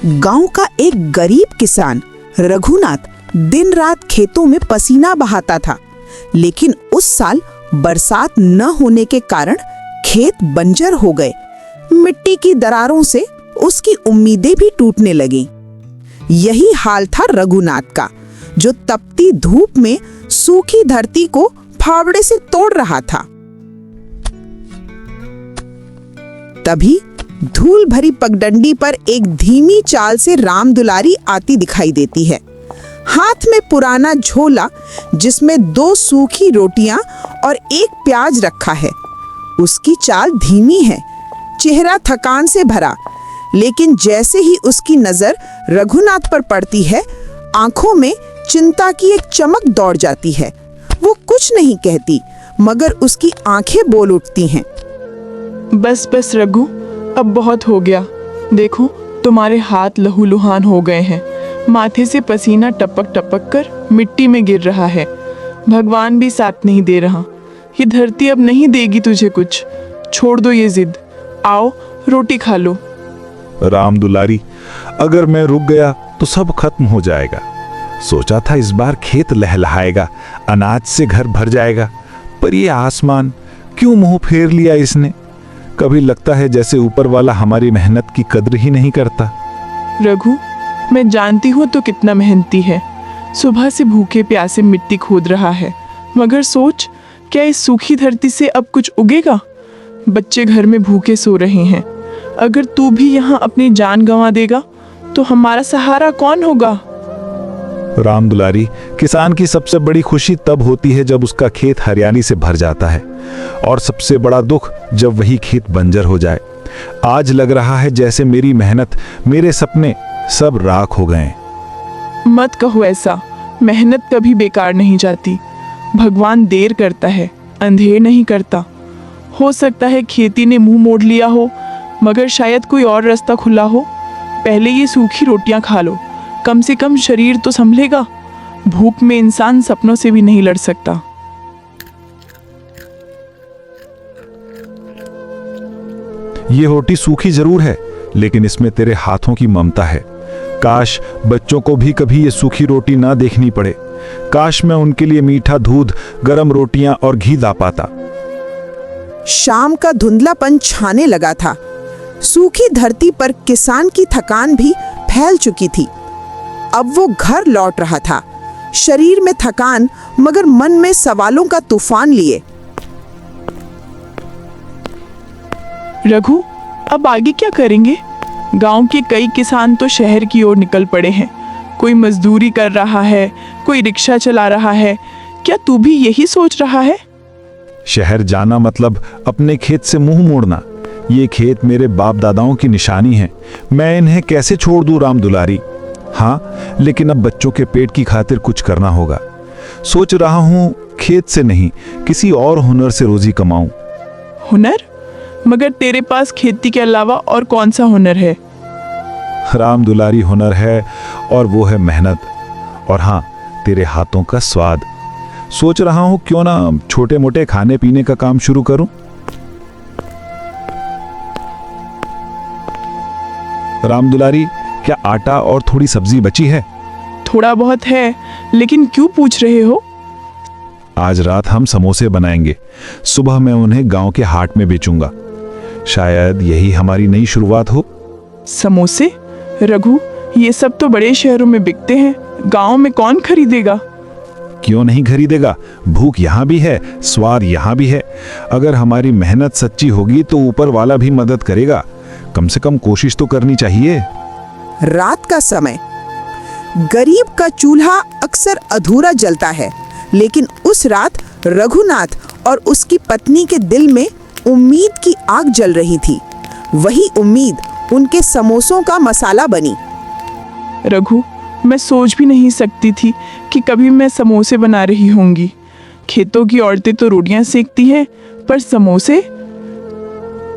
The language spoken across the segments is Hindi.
गांव का एक गरीब किसान रघुनाथ दिन रात खेतों में पसीना बहाता था, लेकिन उस साल बरसात न होने के कारण खेत बंजर हो गए। मिट्टी की दरारों से उसकी उम्मीदें भी टूटने लगीं। यही हाल था रघुनाथ का, जो तपती धूप में सूखी धरती को फावड़े से तोड़ रहा था। तभी धूल भरी पगडंडी पर एक धीमी चाल से रामदुलारी आती दिखाई देती है। हाथ में पुराना झोला जिसमें 2 सूखी रोटियां और 1 प्याज रखा है। उसकी चाल धीमी है, चेहरा थकान से भरा, लेकिन जैसे ही उसकी नजर रघुनाथ पर पड़ती है, आंखों में चिंता की एक चमक दौड़ जाती है। वो कुछ नहीं कहती, मगर उसकी आंखें बोल उठती हैं। बस बस रघु, अब बहुत हो गया। देखो तुम्हारे हाथ लहूलुहान हो गए हैं, माथे से पसीना टपक टपक कर मिट्टी में गिर रहा है। भगवान भी साथ नहीं दे रहा। ये धरती अब नहीं देगी तुझे कुछ। छोड़ दो ये जिद, आओ रोटी खा लो। राम दुलारी, अगर मैं रुक गया तो सब खत्म हो जाएगा। सोचा था इस बार खेत लहलहाएगा, अनाज से घर भर जाएगा, पर ये आसमान क्यों मुंह फेर लिया इसने। कभी लगता है जैसे ऊपर वाला हमारी मेहनत की कद्र ही नहीं करता। रघु, मैं जानती हूँ तो कितना मेहनती है। सुबह से भूखे प्यासे मिट्टी खोद रहा है, मगर सोच, क्या इस सूखी धरती से अब कुछ उगेगा? बच्चे घर में भूखे सो रहे हैं। अगर तू भी यहाँ अपनी जान गंवा देगा तो हमारा सहारा कौन होगा? राम दुलारी, किसान की सबसे बड़ी खुशी तब होती है जब उसका खेत हरियाली से भर जाता है, और सबसे बड़ा दुख जब वही खेत बंजर हो जाए। आज लग रहा है जैसे मेरी मेहनत, मेरे सपने सब राख हो गए। मत कहो ऐसा, मेहनत कभी बेकार नहीं जाती। भगवान देर करता है, अंधेर नहीं करता। हो सकता है खेती ने मुंह मोड़ लिया हो, मगर शायद कोई और रास्ता खुला हो। पहले ये सूखी रोटियां खा लो, कम से कम शरीर तो संभलेगा। भूख में इंसान सपनों से भी नहीं लड़ सकता। ये रोटी सूखी जरूर है, लेकिन इसमें तेरे हाथों की ममता है। काश बच्चों को भी कभी ये सूखी रोटी ना देखनी पड़े। काश मैं उनके लिए मीठा दूध, गरम रोटियां और घी ला पाता। शाम का धुंधलापन छाने लगा था। सूखी धरती पर किसान की थकान भी फैल चुकी थी। अब वो घर लौट रहा था, शरीर में थकान मगर मन में सवालों का तूफान लिए। रघु, अब आगे क्या करेंगे? गांव के कई किसान तो शहर की ओर निकल पड़े हैं। कोई मजदूरी कर रहा है, कोई रिक्शा चला रहा है। क्या तू भी यही सोच रहा है? शहर जाना मतलब अपने खेत से मुंह मोड़ना। ये खेत मेरे बाप दादाओं की निशानी है, मैं इन्हें कैसे छोड़ दूं राम दुलारी। हाँ, लेकिन अब बच्चों के पेट की खातिर कुछ करना होगा। सोच रहा हूँ खेत से नहीं, किसी और हुनर से रोजी कमाऊं। हुनर? मगर तेरे पास खेती के अलावा और कौन सा हुनर है? राम दुलारी, हुनर है, और वो है मेहनत, और हाँ, तेरे हाथों का स्वाद। सोच रहा हूँ क्यों ना छोटे मोटे खाने पीने का काम शुरू करूं। राम दुलारी, क्या आटा और थोड़ी सब्जी बची है? थोड़ा बहुत है, लेकिन क्यों पूछ रहे हो? आज रात हम समोसे बनाएंगे। सुबह मैं उन्हें गांव के हाट में बेचूंगा। शायद यही हमारी नई शुरुआत हो। समोसे? रघु, ये सब तो बड़े शहरों में बिकते हैं, गांव में कौन खरीदेगा? क्यों नहीं खरीदेगा? भूख यहाँ भी है, स्वाद यहाँ भी है। अगर हमारी मेहनत सच्ची होगी तो ऊपर वाला भी मदद करेगा। कम से कम कोशिश तो करनी चाहिए। रात का समय। गरीब का चूल्हा अक्सर अधूरा जलता है, लेकिन उस रात रघुनाथ और उसकी पत्नी के दिल में उम्मीद की आग जल रही थी। वही उम्मीद उनके समोसों का मसाला बनी। रघु, मैं सोच भी नहीं सकती थी कि कभी मैं समोसे बना रही होंगी। खेतों की औरतें तो रोटियां सेकती हैं, पर समोसे?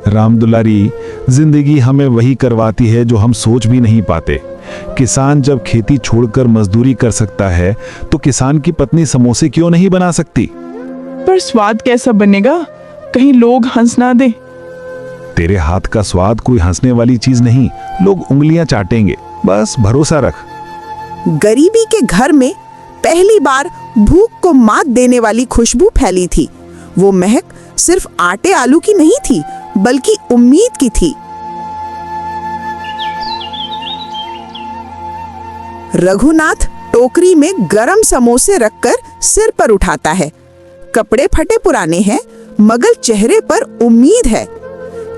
राम दुलारी, जिंदगी हमें वही करवाती है जो हम सोच भी नहीं पाते। किसान जब खेती छोड़कर मजदूरी कर सकता है, तो किसान की पत्नी समोसे क्यों नहीं बना सकती? पर स्वाद कैसा बनेगा? कहीं लोग हंस ना दे। तेरे हाथ का स्वाद कोई हंसने वाली चीज नहीं, लोग उंगलियां चाटेंगे। बस भरोसा रख। गरीबी के घर में पहली बार भूख को मात देने वाली खुशबू फैली थी। वो महक सिर्फ आटे आलू की नहीं थी, बल्कि उम्मीद की थी। रघुनाथ टोकरी में गरम समोसे रखकर सिर पर उठाता है। कपड़े फटे पुराने हैं, मगर चेहरे पर उम्मीद है।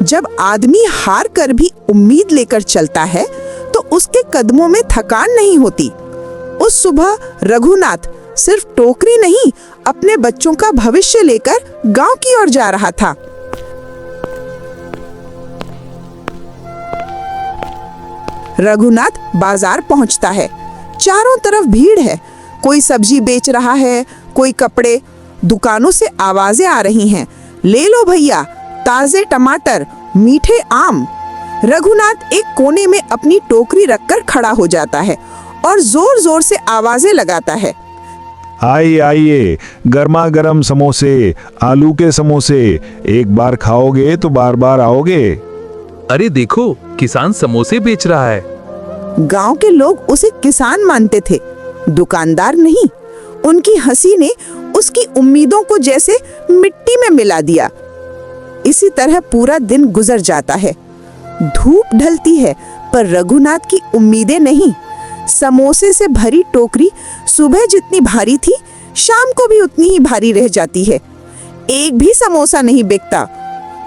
जब आदमी हार कर भी उम्मीद लेकर चलता है तो उसके कदमों में थकान नहीं होती। उस सुबह रघुनाथ सिर्फ टोकरी नहीं, अपने बच्चों का भविष्य लेकर गांव की ओर जा रहा था। रघुनाथ बाजार पहुंचता है। चारों तरफ भीड़ है। कोई सब्जी बेच रहा है, कोई कपड़े। दुकानों से आवाजें आ रही हैं, ले लो भैया, ताजे टमाटर, मीठे आम। रघुनाथ एक कोने में अपनी टोकरी रखकर खड़ा हो जाता है और जोर जोर से आवाजें लगाता है। आइए आइए, गर्मा गर्म समोसे, आलू के समोसे, एक बार खाओगे तो बार बार आओगे। अरे देखो, किसान समोसे बेच रहा है। गांव के लोग उसे किसान मानते थे, दुकानदार नहीं। उनकी हंसी ने उसकी उम्मीदों को जैसे मिट्टी में मिला दिया। इसी तरह पूरा दिन गुजर जाता है। धूप ढलती है, पर रघुनाथ की उम्मीदें नहीं। समोसे से भरी टोकरी सुबह जितनी भारी थी, शाम को भी उतनी ही भारी रह जाती है। एक भी समोसा नहीं बिकता।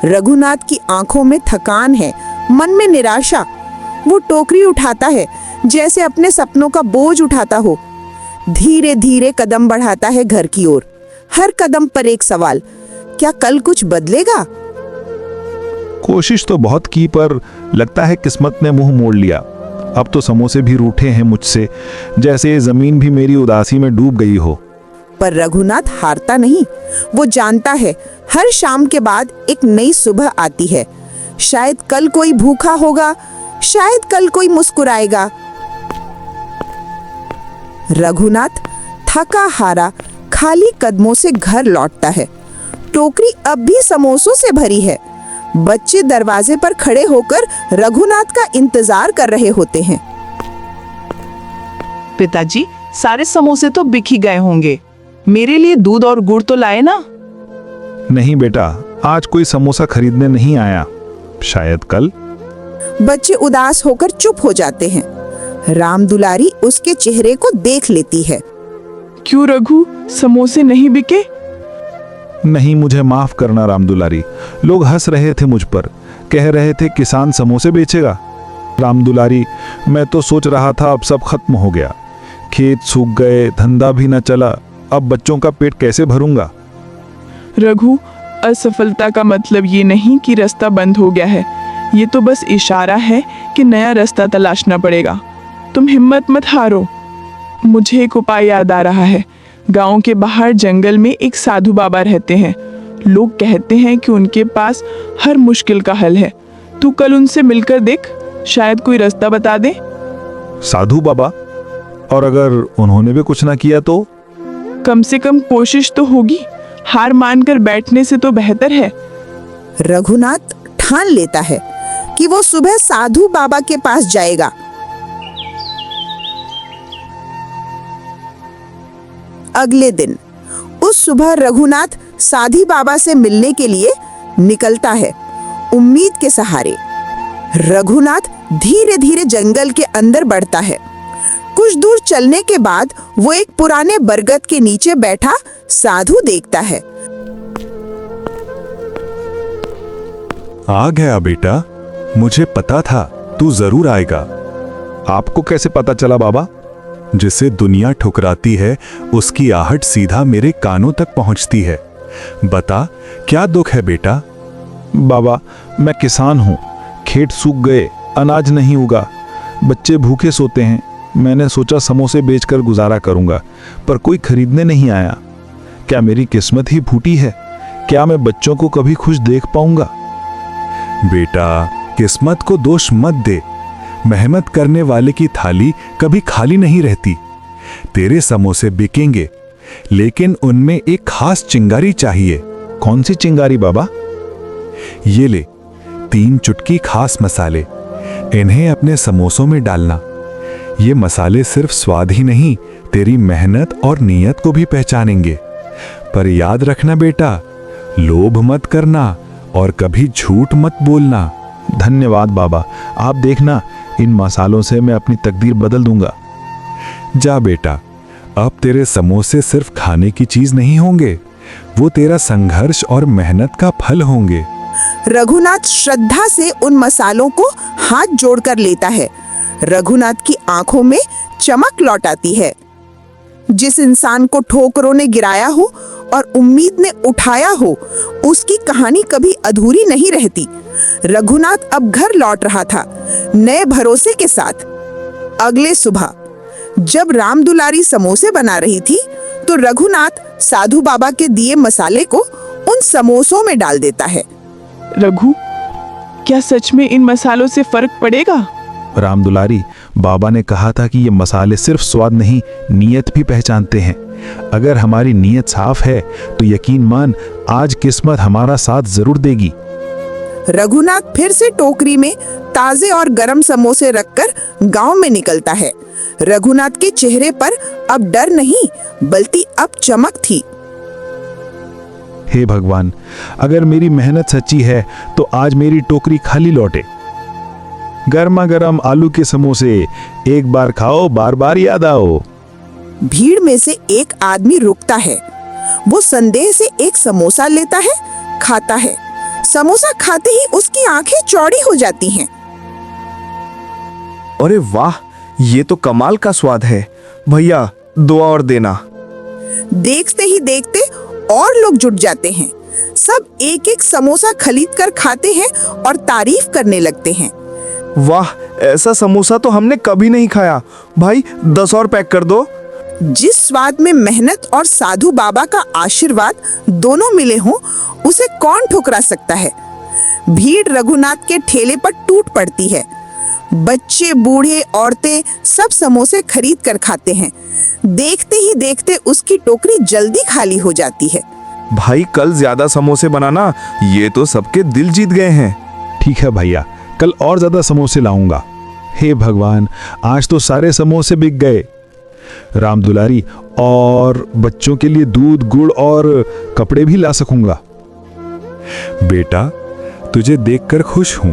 रघुनाथ की आंखों में थकान है, मन में निराशा। वो टोकरी उठाता है जैसे अपने सपनों का बोझ उठाता हो। धीरे धीरे कदम बढ़ाता है घर की ओर। हर कदम पर एक सवाल, क्या कल कुछ बदलेगा? कोशिश तो बहुत की, पर लगता है किस्मत ने मुंह मोड़ लिया। अब तो समोसे भी रूठे हैं मुझसे, जैसे ये जमीन भी मेरी उदासी में डूब गई हो। पर रघुनाथ हारता नहीं। वो जानता है हर शाम के बाद एक नई सुबह आती है। शायद कल कोई भूखा होगा, शायद कल कोई मुस्कुराएगा। रघुनाथ थका हारा खाली कदमों से घर लौटता है। टोकरी अब भी समोसों से भरी है। बच्चे दरवाजे पर खड़े होकर रघुनाथ का इंतजार कर रहे होते हैं। पिताजी, सारे समोसे तो बिक ही गए होंगे। मेरे लिए दूध और गुड़ तो लाए ना। नहीं बेटा, आज कोई समोसा खरीदने नहीं आया। शायद कल। बच्चे उदास होकर चुप हो जाते हैं। राम दुलारी उसके चेहरे को देख लेती है। क्यों रघु, समोसे नहीं बिके? नहीं, मुझे माफ करना राम दुलारी। लोग हंस रहे थे मुझ पर, कह रहे थे किसान समोसे बेचेगा। राम दुलारी, मैं तो सोच रहा था अब सब खत्म हो गया। खेत सूख गए, धंधा भी न चला, अब बच्चों का पेट कैसे भरूंगा? रघु, असफलता का मतलब ये नहीं कि रास्ता बंद हो गया है। ये तो बस इशारा है कि नया रास्ता तलाशना पड़ेगा। तुम हिम्मत मत हारो। मुझे एक उपाय याद आ रहा है। गांव के बाहर जंगल में एक साधु बाबा रहते हैं। लोग कहते हैं कि उनके पास हर मुश्किल का हल है। तू कल उनसे मिलकर देख, शायद कोई रास्ता बता दे। साधु बाबा? और अगर उन्होंने भी कुछ ना किया तो? कम से कम कोशिश तो होगी। हार मानकर बैठने से तो बेहतर है। रघुनाथ ठान लेता है कि वो सुबह साधु बाबा के पास जाएगा। अगले दिन उस सुबह रघुनाथ साधी बाबा से मिलने के लिए निकलता है, उम्मीद के सहारे। रघुनाथ धीरे धीरे जंगल के अंदर बढ़ता है। कुछ दूर चलने के बाद वो एक पुराने बरगद के नीचे बैठा साधु देखता है। आ गया बेटा, मुझे पता था तू जरूर आएगा। आपको कैसे पता चला बाबा? जिसे दुनिया ठुकराती है उसकी आहट सीधा मेरे कानों तक पहुंचती है। बता, क्या दुख है बेटा? बाबा, मैं किसान हूँ। खेत सूख गए, अनाज नहीं उगा, बच्चे भूखे सोते हैं। मैंने सोचा समोसे बेचकर गुजारा करूंगा, पर कोई खरीदने नहीं आया। क्या मेरी किस्मत ही फूटी है? क्या मैं बच्चों को कभी खुश देख पाऊंगा? बेटा, किस्मत को दोष मत दे। मेहनत करने वाले की थाली कभी खाली नहीं रहती। तेरे समोसे बिकेंगे, लेकिन उनमें एक खास चिंगारी चाहिए। कौन सी चिंगारी बाबा? ये ले, 3 चुटकी खास मसाले। इन्हें अपने समोसों में डालना। ये मसाले सिर्फ स्वाद ही नहीं, तेरी मेहनत और नीयत को भी पहचानेंगे। पर याद रखना बेटा, लोभ मत करना और कभी झूठ मत बोलना। धन्यवाद बाबा, आप देखना इन मसालों से मैं अपनी तकदीर बदल दूंगा। जा बेटा, अब तेरे समोसे सिर्फ खाने की चीज नहीं होंगे, वो तेरा संघर्ष और मेहनत का फल होंगे। रघुनाथ श्रद्धा से उन मसालों को हाथ जोड़कर लेता है। रघुनाथ की आंखों में चमक लौट आती है। जिस इंसान को ठोकरों ने गिराया हो और उम्मीद ने उठाया हो, उसकी कहानी कभी अधूरी नहीं रहती। रघुनाथ अब घर लौट रहा था, नए भरोसे के साथ। अगले सुबह जब रामदुलारी समोसे बना रही थी, तो रघुनाथ साधु बाबा के दिए मसाले को उन समोसों में डाल देता है। रघु, क्या सच में इन मसालों से फर्क पड़ेगा? रामदुलारी, बाबा ने कहा था कि ये मसाले सिर्फ स्वाद नहीं, नीयत भी पहचानते हैं। अगर हमारी नीयत साफ है तो यकीन मान, आज किस्मत हमारा साथ जरूर देगी। रघुनाथ फिर से टोकरी में ताजे और गरम समोसे रखकर गांव में निकलता है। रघुनाथ के चेहरे पर अब डर नहीं, बल्कि अब चमक थी। हे भगवान, अगर मेरी मेहनत सच्ची है तो आज मेरी टोकरी खाली लौटे। गर्मा गर्म आलू के समोसे, एक बार खाओ बार बार याद आओ। भीड़ में से एक आदमी रुकता है। वो संदेह से एक समोसा लेता है, खाता है। समोसा खाते ही उसकी आंखें चौड़ी हो जाती हैं। अरे वाह, ये तो कमाल का स्वाद है। भैया, 2 और देना। देखते ही देखते और लोग जुट जाते हैं। सब एक एक समोसा खरीद कर खाते हैं और तारीफ करने लगते हैं। वाह, ऐसा समोसा तो हमने कभी नहीं खाया। भाई, 10 और पैक कर दो। जिस स्वाद में मेहनत और साधु बाबा का आशीर्वाद दोनों मिले हों, उसे कौन ठुकरा सकता है। भीड़ रघुनाथ के ठेले पर टूट पड़ती है। बच्चे, बूढ़े, औरतें सब समोसे खरीद कर खाते हैं। देखते ही देखते उसकी टोकरी जल्दी खाली हो जाती है। भाई, कल ज्यादा समोसे बनाना, ये तो सबके दिल जीत गए हैं। ठीक है भैया, कल और ज्यादा समोसे लाऊंगा। हे भगवान, आज तो सारे समोसे बिक गए। रामदुलारी, और बच्चों के लिए दूध, गुड़ और कपड़े भी ला सकूंगा। बेटा, तुझे देखकर खुश हूं।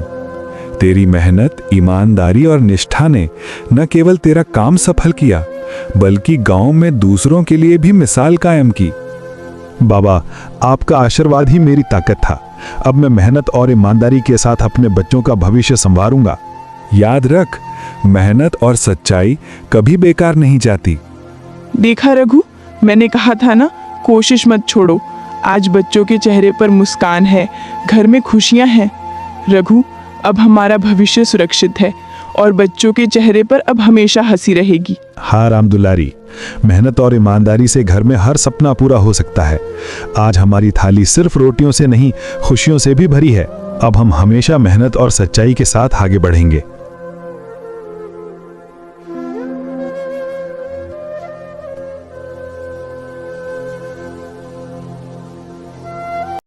तेरी मेहनत, ईमानदारी और निष्ठा ने न केवल तेरा काम सफल किया, बल्कि गांव में दूसरों के लिए भी मिसाल कायम की। बाबा, आपका आशीर्वाद ही मेरी ताकत था। अब मैं मेहनत और ईमानदारी के साथ अपने बच्चों का भविष्य संवारूंगा। याद रख, मेहनत और सच्चाई कभी बेकार नहीं जाती। देखा रघु, मैंने कहा था ना, कोशिश मत छोड़ो। आज बच्चों के चेहरे पर मुस्कान है, घर में खुशियां हैं। रघु, अब हमारा भविष्य सुरक्षित है और बच्चों के चेहरे पर अब हमेशा हंसी रहेगी। हाँ रामदुलारी, मेहनत और ईमानदारी से घर में हर सपना पूरा हो सकता है। आज हमारी थाली सिर्फ रोटियों से नहीं, खुशियों से भी भरी है। अब हम हमेशा मेहनत और सच्चाई के साथ आगे बढ़ेंगे।